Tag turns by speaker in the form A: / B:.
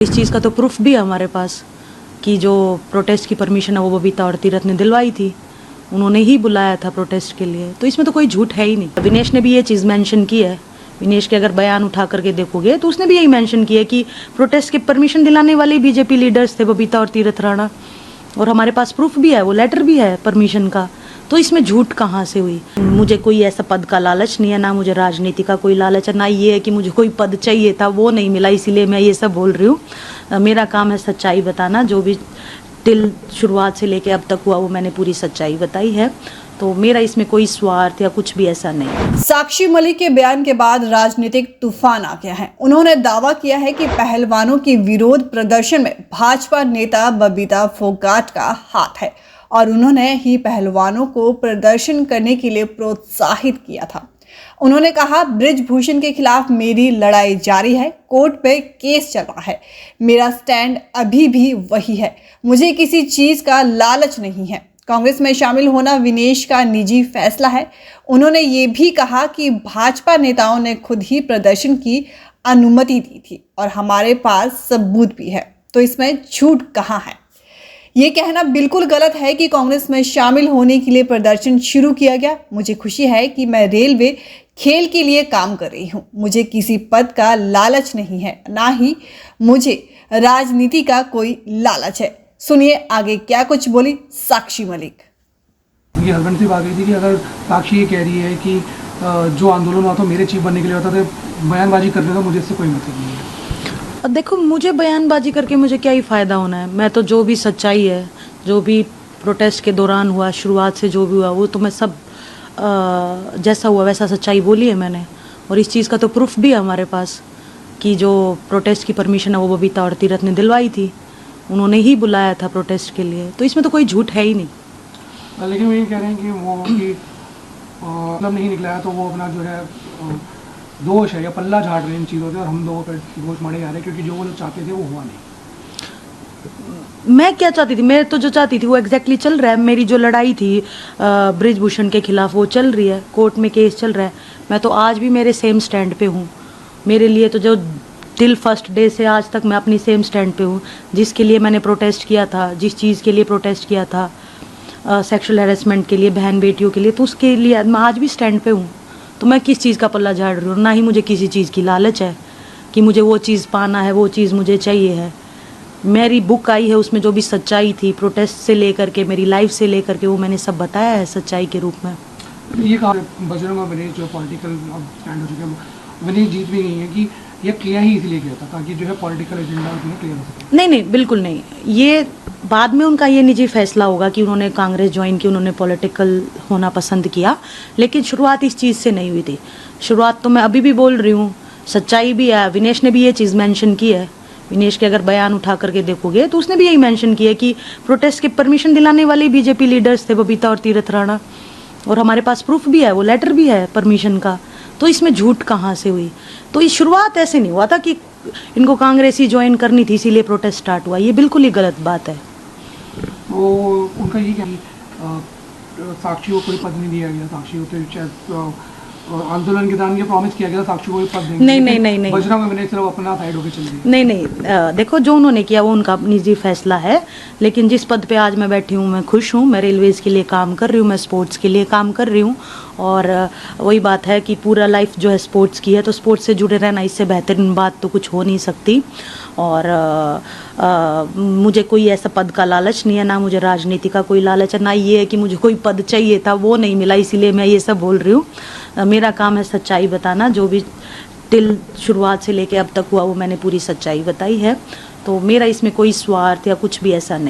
A: इस चीज़ का तो प्रूफ भी है हमारे पास कि जो प्रोटेस्ट की परमिशन है वो बबीता और तीरथ ने दिलवाई थी। उन्होंने ही बुलाया था प्रोटेस्ट के लिए, तो इसमें तो कोई झूठ है ही नहीं। विनेश ने भी ये चीज़ मेंशन की है। विनेश के अगर बयान उठा करके देखोगे तो उसने भी यही मेंशन किया है कि प्रोटेस्ट की परमिशन दिलाने वाले बीजेपी लीडर्स थे बबीता और तीरथ राणा, और हमारे पास प्रूफ भी है, वो लेटर भी है परमिशन का। तो इसमें झूठ कहाँ से हुई? मुझे कोई ऐसा पद का लालच नहीं है, ना मुझे राजनीति का कोई लालच है, ना ये है कि मुझे कोई पद चाहिए था वो नहीं मिला, इसीलिए मैं ये सब बोल रही हूँ। मेरा काम है सच्चाई बताना, जो भी टिल शुरुआत से लेके अब तक हुआ वो मैंने पूरी सच्चाई बताई है। तो मेरा इसमें कोई स्वार्थ या कुछ भी ऐसा नहीं।
B: साक्षी मलिक के बयान के बाद राजनीतिक तूफान आ गया है। उन्होंने दावा किया है कि पहलवानों के विरोध प्रदर्शन में भाजपा नेता बबीता फोगाट का हाथ है और उन्होंने ही पहलवानों को प्रदर्शन करने के लिए प्रोत्साहित किया था। उन्होंने कहा, बृजभूषण के खिलाफ मेरी लड़ाई जारी है, कोर्ट पे केस चल रहा है, मेरा स्टैंड अभी भी वही है, मुझे किसी चीज का लालच नहीं है। कांग्रेस में शामिल होना विनेश का निजी फैसला है। उन्होंने ये भी कहा कि भाजपा नेताओं ने खुद ही प्रदर्शन की अनुमति दी थी और हमारे पास सबूत भी है, तो इसमें झूठ कहाँ है? ये कहना बिल्कुल गलत है कि कांग्रेस में शामिल होने के लिए प्रदर्शन शुरू किया गया। मुझे खुशी है कि मैं रेलवे खेल के लिए काम कर रही हूँ, मुझे किसी पद का लालच नहीं है, ना ही मुझे राजनीति का कोई लालच है। सुनिए आगे क्या कुछ बोली साक्षी मलिक।
C: उनके हस्बैंड से बात हुई थी कि अगर साक्षी ये कह रही है कि जो आंदोलन हुआ तो मेरे चीफ बनने के लिए होता तो बयानबाजी करने का मुझे इससे कोई मतलब नहीं है।
A: देखो, मुझे बयानबाजी करके मुझे क्या ही फ़ायदा होना है? मैं तो जो भी सच्चाई है, जो भी प्रोटेस्ट के दौरान हुआ, शुरुआत से जो भी हुआ, वो तो मैं सब जैसा हुआ वैसा सच्चाई बोली है मैंने। और इस चीज़ का तो प्रूफ भी है हमारे पास कि जो प्रोटेस्ट की परमिशन है वो बबीता और तीरथ ने दिलवाई थी। उन्होंने ही बुलाया था प्रोटेस्ट के लिए, तो इसमें तो कोई झूठ है ही नहीं।
C: लेकिन वो ये कह रहे हैं कि वो मतलब नहीं निकला है तो वो अपना जो है दोष है या पल्ला झाड़ रहे हैं इन चीज़ों से, और हम लोगों पर दोष मारे जा रहे हैं क्योंकि जो वो लोग चाहते थे वो हुआ नहीं।
A: मैं क्या चाहती थी? मैं तो जो चाहती थी वो एग्जैक्टली चल रहा है। मेरी जो लड़ाई थी बृजभूषण के खिलाफ वो चल रही है, कोर्ट में केस चल रहा है। मैं तो आज भी मेरे सेम स्टैंड पे हूँ। मेरे लिए तो जो टिल फर्स्ट डे से आज तक मैं अपनी सेम स्टैंड पे हूँ। जिसके लिए मैंने प्रोटेस्ट किया था, जिस चीज़ के लिए प्रोटेस्ट किया था, सेक्सुअल हैरेसमेंट के लिए, बहन बेटियों के लिए, तो उसके लिए मैं आज भी स्टैंड पे हूँ। तो मैं किस चीज़ का पल्ला झाड़ रही हूँ? ना ही मुझे किसी चीज़ की लालच है कि मुझे वो चीज़ पाना है, वो चीज़ मुझे चाहिए है। मेरी बुक आई है, उसमें जो भी सच्चाई थी प्रोटेस्ट से लेकर के, मेरी लाइफ से लेकर के, वो मैंने सब बताया है सच्चाई के रूप में।
C: ये कहा बजरंग और विनेश जो पॉलिटिकल स्टैंड हो चुके हैं, विनेश जीत भी गई है कि ये किया ही इसलिए किया था ताकि जो है पॉलिटिकल एजेंडा उसमें क्लियर हो सके।
A: नहीं, बिल्कुल नहीं। ये बाद में उनका ये निजी फैसला होगा कि उन्होंने कांग्रेस ज्वाइन की, उन्होंने पॉलिटिकल होना पसंद किया, लेकिन शुरुआत इस चीज़ से नहीं हुई थी। शुरुआत तो मैं अभी भी बोल रही हूँ, सच्चाई भी है। विनेश ने भी ये चीज़ मेंशन की है। विनेश के अगर बयान उठा करके देखोगे तो उसने भी यही मेंशन किया कि प्रोटेस्ट की परमिशन दिलाने वाले बीजेपी लीडर्स थे बबीता और तीरथ राणा, और हमारे पास प्रूफ भी है, वो लेटर भी है परमिशन का। तो इसमें झूठ कहाँ से हुई? तो ये शुरुआत ऐसे नहीं हुआ था कि इनको कांग्रेस ही ज्वाइन करनी थी इसीलिए प्रोटेस्ट स्टार्ट हुआ। ये बिल्कुल ही गलत बात है।
C: वो उनका ये क्या साक्षी को कोई पद नहीं दिया गया, साक्षी को तो शायद आंदोलन के दौरान ये प्रॉमिस किया गया साक्षी को कोई पद देंगे।
A: नहीं।
C: बजरंग और विनेश सिर्फ अपना साइड होकर चल रही है।
A: नहीं, देखो, जो उन्होंने किया वो उनका निजी फैसला है, लेकिन जिस पद पे आज मैं बैठी हूँ मैं खुश हूँ। मैं रेलवेज़ के लिए काम कर रही हूँ, मैं स्पोर्ट्स के लिए काम कर रही हूँ, और वही बात है कि पूरा लाइफ जो है स्पोर्ट्स की है, तो स्पोर्ट्स से जुड़े रहना, इससे बेहतरीन बात तो कुछ हो नहीं सकती। और मुझे कोई ऐसा पद का लालच नहीं है, ना मुझे राजनीति का कोई लालच है, ना ये है कि मुझे कोई पद चाहिए था वो नहीं मिला, इसीलिए मैं ये सब बोल रही हूँ। मेरा काम है सच्चाई बताना, जो भी टिल शुरुआत से लेके अब तक हुआ वो मैंने पूरी सच्चाई बताई है। तो मेरा इसमें कोई स्वार्थ या कुछ भी ऐसा नहीं।